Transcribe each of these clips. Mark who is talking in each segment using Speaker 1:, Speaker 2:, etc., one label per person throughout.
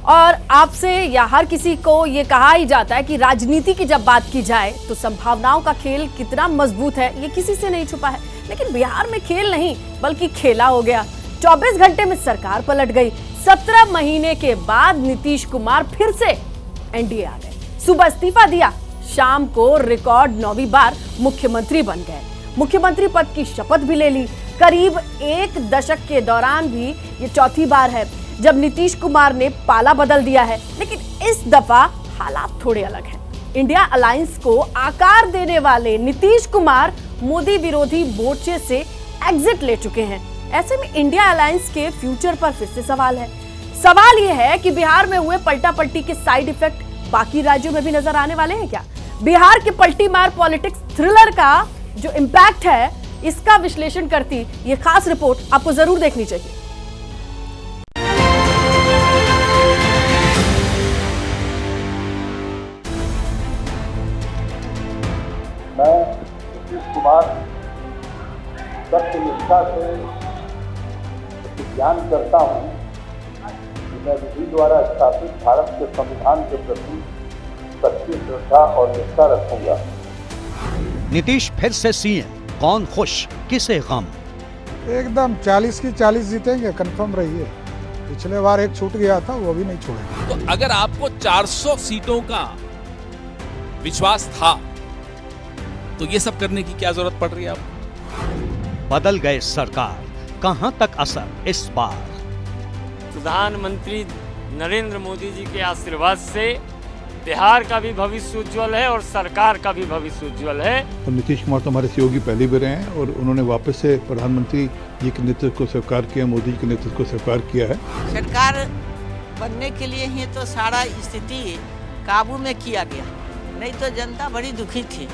Speaker 1: और आपसे या हर किसी को ये कहा ही जाता है कि राजनीति की जब बात की जाए तो संभावनाओं का खेल कितना मजबूत है ये किसी से नहीं छुपा है। लेकिन बिहार में खेल नहीं बल्कि खेला हो गया। 24 घंटे में सरकार पलट गई। 17 महीने के बाद नीतीश कुमार फिर से एनडीए आ गए। सुबह इस्तीफा दिया, शाम को रिकॉर्ड 9वीं बार मुख्यमंत्री बन गए। मुख्यमंत्री पद की शपथ भी ले ली। करीब एक दशक के दौरान भी ये चौथी बार है जब नीतीश कुमार ने पाला बदल दिया है। लेकिन इस दफा हालात थोड़े अलग हैं। इंडिया अलायंस को आकार देने वाले नीतीश कुमार मोदी विरोधी मोर्चे से एग्जिट ले चुके हैं। ऐसे में इंडिया अलायंस के फ्यूचर पर फिर से सवाल है। सवाल यह है कि बिहार में हुए पलटा पलटी के साइड इफेक्ट बाकी राज्यों में भी नजर आने वाले हैं क्या? बिहार के पलटी मार पॉलिटिक्स थ्रिलर का जो इंपैक्ट है इसका विश्लेषण करती ये खास रिपोर्ट आपको जरूर देखनी चाहिए।
Speaker 2: मैं नीतीश कुमार सत्यनिष्ठा से ज्ञान करता हूं कि मैं विधि द्वारा स्थापित भारत के संविधान के प्रति सच्ची श्रद्धा और निष्ठा रखूंगा।
Speaker 3: नीतीश फिर से सीएम, कौन खुश किसे गम?
Speaker 4: एकदम 40 की 40 जीतेंगे, कंफर्म रहिए। पिछले बार एक छूट गया था, वो भी नहीं छोड़ेंगे।
Speaker 5: तो अगर आपको 400 सीटों का विश्वास था तो ये सब करने की क्या जरूरत पड़ रही है आपको?
Speaker 3: बदल गए सरकार, कहां तक असर इस बार?
Speaker 6: प्रधानमंत्री नरेंद्र मोदी जी के आशीर्वाद से बिहार का भी भविष्य उज्जवल है और सरकार का भी भविष्य उज्जवल है।
Speaker 7: और नीतीश कुमार तो हमारे सहयोगी पहले भी रहे हैं और उन्होंने वापस से प्रधानमंत्री जी के नेतृत्व को स्वीकार किया, मोदी जी के नेतृत्व को स्वीकार किया है।
Speaker 8: सरकार बनने के लिए ही तो सारा स्थिति काबू में किया गया, नहीं तो जनता बड़ी दुखी थी।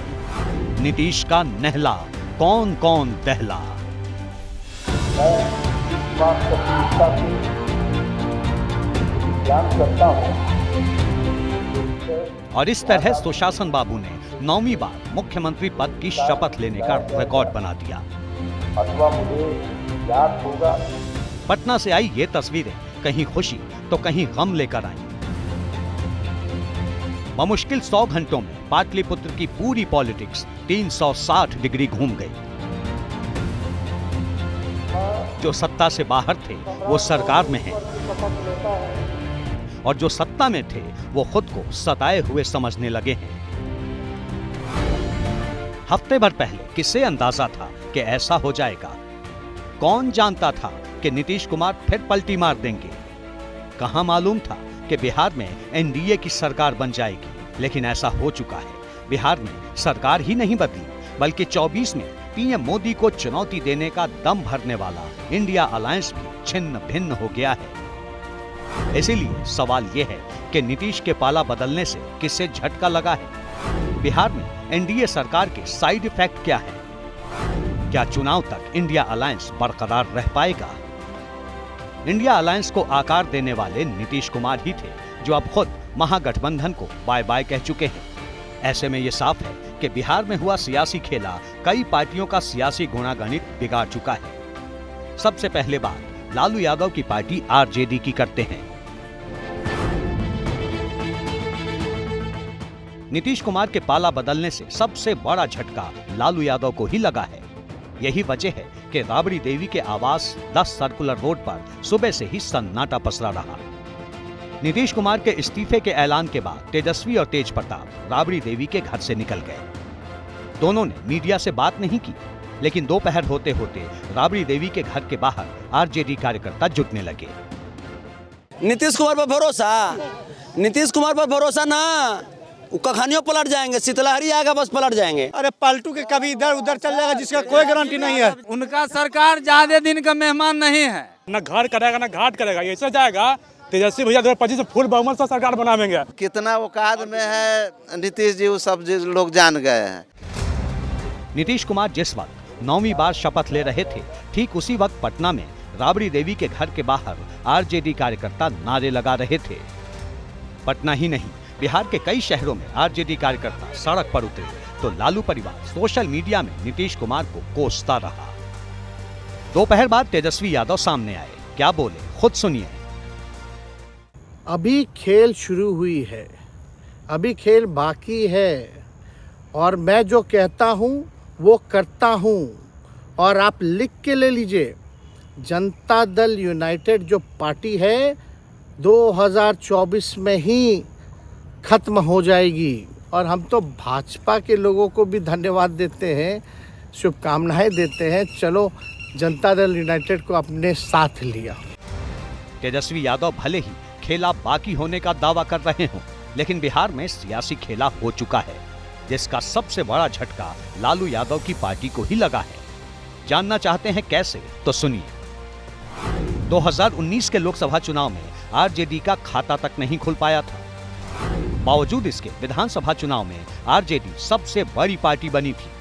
Speaker 3: नीतीश का नहला कौन कौन दहला?
Speaker 2: मैं नीतीश कुमार सत्यनिष्ठा से ज्ञान करता हूं।
Speaker 3: और इस तरह सुशासन बाबू ने 9वीं बार मुख्यमंत्री पद की शपथ लेने का रिकॉर्ड बना दिया।
Speaker 2: अथवा मुझे याद होगा।
Speaker 3: पटना से आई ये तस्वीरें कहीं खुशी तो कहीं गम लेकर आई। बमुश्किल 100 घंटों में पाटलिपुत्र की पूरी पॉलिटिक्स 360 डिग्री घूम गई। जो सत्ता से बाहर थे वो सरकार में हैं और जो सत्ता में थे वो खुद को सताए हुए समझने लगे हैं। हफ्ते भर पहले किसे अंदाजा था कि ऐसा हो जाएगा? कौन जानता था कि नीतीश कुमार फिर पलटी मार देंगे? कहां मालूम था कि बिहार में एनडीए की सरकार बन जाएगी? लेकिन ऐसा हो चुका है। बिहार में सरकार ही नहीं बदली बल्कि 24 में पीएम मोदी को चुनौती देने का दम भरने वाला इंडिया अलायंस भी छिन्न भिन्न हो गया है। इसीलिए सवाल यह है कि नीतीश के पाला बदलने से किसे झटका लगा है? बिहार में एनडीए सरकार के साइड इफेक्ट क्या है? क्या चुनाव तक इंडिया अलायंस बरकरार रह पाएगा? इंडिया अलायंस को आकार देने वाले नीतीश कुमार ही थे जो अब खुद महागठबंधन को बाय बाय कह चुके हैं। ऐसे में यह साफ है कि बिहार में हुआ सियासी खेला कई पार्टियों का सियासी गुणागणित बिगाड़ चुका है। सबसे पहले बात लालू यादव की पार्टी आरजेडी की करते हैं। नीतीश कुमार के पाला बदलने से सबसे बड़ा झटका लालू यादव को ही लगा है। यही वजह है कि राबड़ी देवी के आवास 10 सर्कुलर रोड पर सुबह से ही सन्नाटा पसरा रहा। नीतीश कुमार के इस्तीफे के ऐलान के बाद तेजस्वी और तेज प्रताप राबड़ी देवी के घर से निकल गए। दोनों ने मीडिया से बात नहीं की, लेकिन दोपहर होते होते राबड़ी देवी के घर के बाहर आरजेडी कार्यकर्ता जुटने लगे।
Speaker 9: नीतीश कुमार पर भरोसा, नीतीश कुमार पर भरोसा ना, कहानियों पलट जाएंगे, शीतलहरी आएगा बस पलट जाएंगे।
Speaker 4: अरे पालतू के कभी इधर उधर चल जाएगा जिसका कोई गारंटी नहीं है।
Speaker 6: उनका सरकार ज्यादा दिन का मेहमान नहीं है।
Speaker 10: न घर करेगा न घाट करेगा, ऐसा जाएगा। तेजस्वी भैया 2025 से फुल बहुमत से सरकार बनावेंगे।
Speaker 9: कितना औकात में है नीतीश जी, वो सब लोग जान गए हैं।
Speaker 3: नीतीश कुमार जिस वक्त 9वीं बार शपथ ले रहे थे, ठीक उसी वक्त पटना में राबड़ी देवी के घर के बाहर आरजेडी कार्यकर्ता नारे लगा रहे थे। पटना ही नहीं, बिहार के कई शहरों में आरजेडी कार्यकर्ता सड़क पर उतरे तो लालू परिवार सोशल मीडिया में नीतीश कुमार को कोसता रहा। दोपहर बाद तेजस्वी यादव सामने आए, क्या बोले खुद सुनिए।
Speaker 11: अभी खेल शुरू हुई है, अभी खेल बाकी है और मैं जो कहता हूँ वो करता हूँ। और आप लिख के ले लीजिए, जनता दल यूनाइटेड जो पार्टी है 2024 में ही ख़त्म हो जाएगी। और हम तो भाजपा के लोगों को भी धन्यवाद देते हैं, शुभकामनाएं देते हैं। चलो, जनता दल यूनाइटेड को अपने साथ लिया।
Speaker 3: तेजस्वी यादव भले ही खेला बाकी होने का दावा कर रहे हों, लेकिन बिहार में सियासी खेला हो चुका है, जिसका सबसे बड़ा झटका लालू यादव की पार्टी को ही लगा है। जानना चाहते हैं कैसे? तो सुनिए। 2019 के लोकसभा चुनाव में आरजेडी का खाता तक नहीं खुल पाया था। बावजूद इसके विधानसभा चुनाव में आरजेडी सबसे बड़ी पार्टी बनी थी।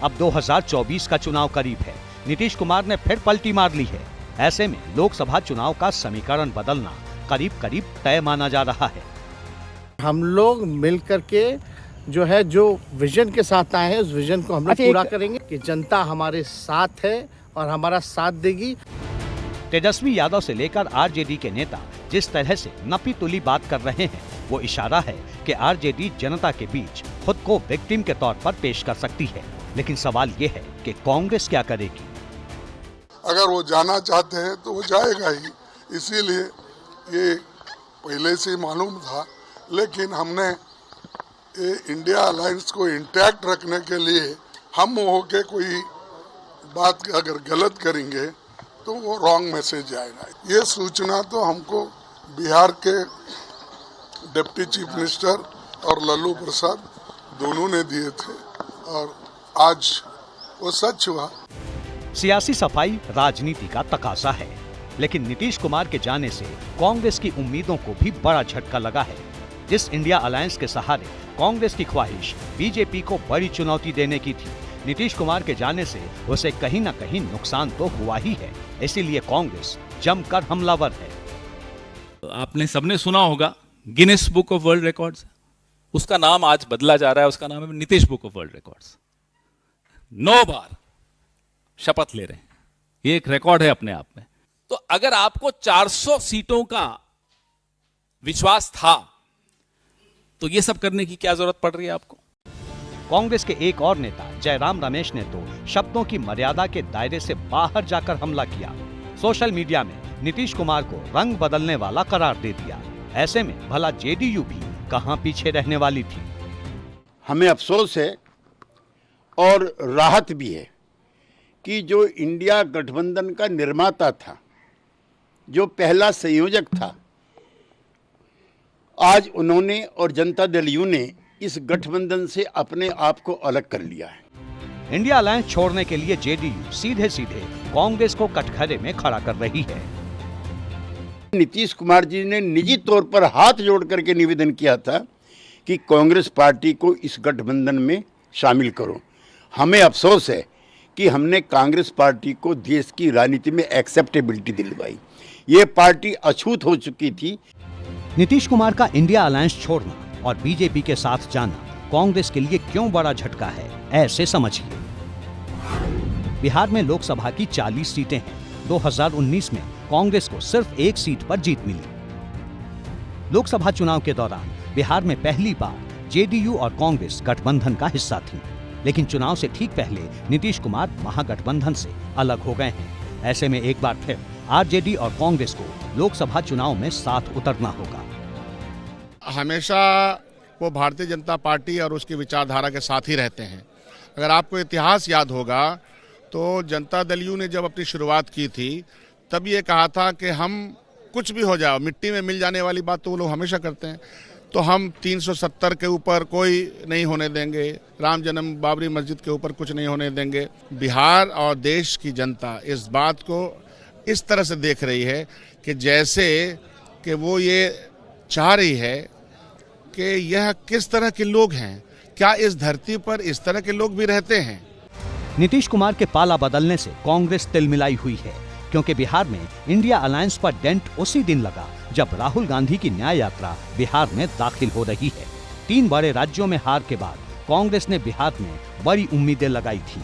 Speaker 3: अब 2024 का चुनाव करीब है, नीतीश कुमार ने फिर पलटी मार ली है। ऐसे में लोकसभा चुनाव का समीकरण बदलना करीब करीब तय माना जा रहा है।
Speaker 11: हम लोग मिलकर के जो विजन के साथ आए हैं, उस विजन को हम लोग पूरा करेंगे कि जनता हमारे साथ है और हमारा साथ देगी।
Speaker 3: तेजस्वी यादव से लेकर आरजेडी के नेता जिस तरह से नपी तुली बात कर रहे हैं, वो इशारा है कि आरजेडी जनता के बीच खुद को विक्टिम के तौर पर पेश कर सकती है। लेकिन सवाल ये है कि कांग्रेस क्या करेगी?
Speaker 12: अगर वो जाना चाहते हैं तो वो जाएगा ही, इसीलिए ये पहले से मालूम था। लेकिन हमने ये इंडिया अलायंस को इंटैक्ट रखने के लिए हम होके कोई बात अगर गलत करेंगे तो वो रॉन्ग मैसेज आएगा। ये सूचना तो हमको बिहार के डिप्टी चीफ मिनिस्टर और लल्लू प्रसाद दोनों ने दिए थे और आज वो सच हुआ।
Speaker 3: सियासी सफाई राजनीति का तकाजा है, लेकिन नीतीश कुमार के जाने से कांग्रेस की उम्मीदों को भी बड़ा झटका लगा है। जिस इंडिया अलायंस के सहारे कांग्रेस की ख्वाहिश बीजेपी को बड़ी चुनौती देने की थी, नीतीश कुमार के जाने से उसे कहीं न कहीं नुकसान तो हुआ ही है। इसीलिए कांग्रेस जमकर हमलावर है।
Speaker 5: आपने सबने सुना होगा Guinness book of world records, उसका नाम आज बदला जा रहा है। उसका नाम है Nitish book of world records. 9 बार शपथ ले रहे हैं, ये एक रिकॉर्ड है अपने आप में। तो अगर आपको 400 सीटों का विश्वास था तो ये सब करने की क्या जरूरत पड़ रही है आपको?
Speaker 3: कांग्रेस के एक और नेता जयराम रमेश ने तो शब्दों की मर्यादा के दायरे से बाहर जाकर हमला किया। सोशल मीडिया में नीतीश कुमार को रंग बदलने वाला करार दे दिया। ऐसे में भला जेडीयू भी कहां पीछे रहने वाली थी?
Speaker 13: हमें अफसोस है और राहत भी है कि जो इंडिया गठबंधन का निर्माता था, जो पहला संयोजक था, आज उन्होंने और जनता दल यू ने इस गठबंधन से अपने आप को अलग कर लिया है।
Speaker 3: इंडिया अलायंस छोड़ने के लिए जेडीयू सीधे सीधे कांग्रेस को कटघरे में खड़ा कर रही है।
Speaker 13: नीतीश कुमार जी ने निजी तौर पर हाथ जोड़ करके निवेदन किया था कि कांग्रेस पार्टी को इस गठबंधन में शामिल करो। हमें अफसोस है कि हमने कांग्रेस पार्टी को देश की राजनीति में एक्सेप्टेबिलिटी दिलवाई। ये पार्टी अछूत हो चुकी थी।
Speaker 3: नीतीश कुमार का इंडिया अलायंस छोड़ना और बीजेपी के साथ जाना कांग्रेस के लिए क्यों बड़ा झटका है, ऐसे समझिए। बिहार में लोकसभा की 40 सीटें हैं। 2019 में कांग्रेस को सिर्फ 1 सीट पर जीत मिली। लोकसभा चुनाव के दौरान बिहार में पहली बार जेडीयू और कांग्रेस गठबंधन का हिस्सा थी, लेकिन चुनाव से ठीक पहले नीतीश कुमार महागठबंधन से अलग हो गए हैं। ऐसे में एक बार फिर आरजेडी और कांग्रेस को लोकसभा चुनाव में साथ उतरना होगा।
Speaker 10: हमेशा वो भारतीय जनता पार्टी और उसकी विचारधारा के साथ ही रहते हैं। अगर आपको इतिहास याद होगा तो जनता दल यू ने जब अपनी शुरुआत की थी तब ये कहा था कि हम कुछ भी हो जाए, मिट्टी में मिल जाने वाली बात तो वो लोग हमेशा करते हैं, तो हम 370 के ऊपर कोई नहीं होने देंगे, राम जन्म बाबरी मस्जिद के ऊपर कुछ नहीं होने देंगे। बिहार और देश की जनता इस बात को इस तरह से देख रही है कि जैसे कि वो ये चाह रही है कि यह किस तरह के लोग हैं, क्या इस धरती पर इस तरह के लोग भी रहते हैं।
Speaker 3: नीतीश कुमार के पाला बदलने से कांग्रेस तिलमिलाई हुई है, क्योंकि बिहार में इंडिया अलायंस पर डेंट उसी दिन लगा जब राहुल गांधी की न्याय यात्रा बिहार में दाखिल हो रही है। 3 बड़े राज्यों में हार के बाद कांग्रेस ने बिहार में बड़ी उम्मीदें लगाई थी।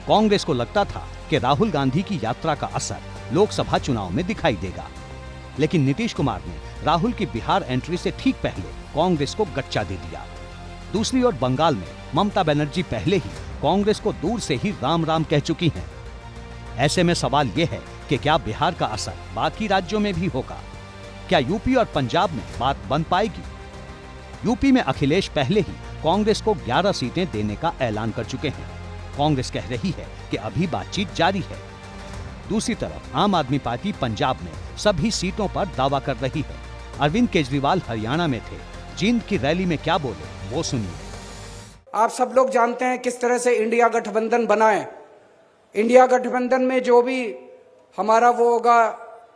Speaker 3: कांग्रेस को लगता था कि राहुल गांधी की यात्रा का असर लोकसभा चुनाव में दिखाई देगा। लेकिन नीतीश कुमार ने राहुल की बिहार एंट्री से ठीक पहले कांग्रेस को गच्चा दे दिया। दूसरी ओर बंगाल में ममता बनर्जी पहले ही कांग्रेस को दूर से ही राम राम कह चुकी हैं। ऐसे में सवाल यह है कि क्या बिहार का असर बाकी राज्यों में भी होगा? क्या यूपी और पंजाब में बात बन पाएगी? यूपी में अखिलेश पहले ही कांग्रेस को 11 सीटें देने का ऐलान कर चुके हैं। कांग्रेस कह रही है कि अभी बातचीत जारी है। दूसरी तरफ आम आदमी पार्टी पंजाब में सभी सीटों पर दावा कर रही है। अरविंद केजरीवाल हरियाणा में थे। जींद की रैली में क्या बोले वो सुनिए।
Speaker 14: आप सब लोग जानते हैं किस तरह से इंडिया गठबंधन बना है। इंडिया गठबंधन में जो भी हमारा वो होगा,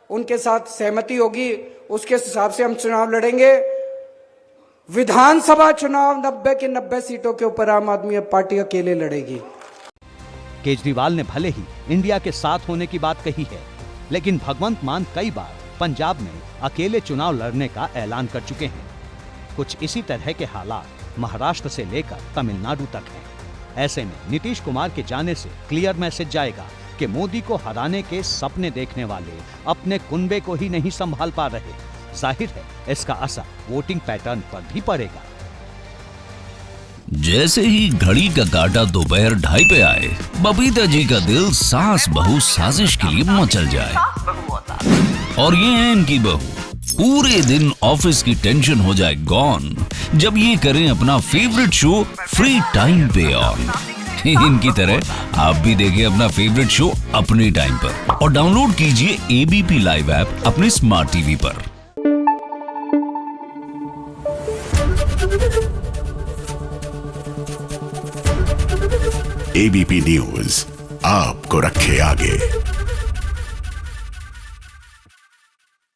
Speaker 14: उनके साथ सहमति होगी, उसके हिसाब से हम चुनाव लड़ेंगे। विधानसभा चुनाव 90 के 90 सीटों के ऊपर आम आदमी पार्टी अकेले लड़ेगी।
Speaker 3: केजरीवाल ने भले ही इंडिया के साथ होने की बात कही है, लेकिन भगवंत मान कई बार पंजाब में अकेले चुनाव लड़ने का ऐलान कर चुके हैं। कुछ इसी तरह के हालात महाराष्ट्र से लेकर तमिलनाडु तक हैं। ऐसे में नीतीश कुमार के जाने से क्लियर मैसेज जाएगा कि मोदी को हराने के सपने देखने वाले अपने कुनबे को ही नहीं संभाल पा रहे। जाहिर है इसका असर वोटिंग पैटर्न पर भी पड़ेगा।
Speaker 15: जैसे ही घड़ी का काटा दोपहर 2:30 पे आए, बबीता जी का दिल सास बहू साजिश के लिए मचल जाए। और ये है इनकी बहू, पूरे दिन ऑफिस की टेंशन हो जाए गॉन जब ये करें अपना फेवरेट शो फ्री टाइम पे ऑन। इनकी तरह आप भी देखिए अपना फेवरेट शो अपने टाइम पर और डाउनलोड कीजिए एबीपी लाइव ऐप अपने स्मार्ट टीवी पर।
Speaker 16: एबीपी न्यूज आपको रखे आगे।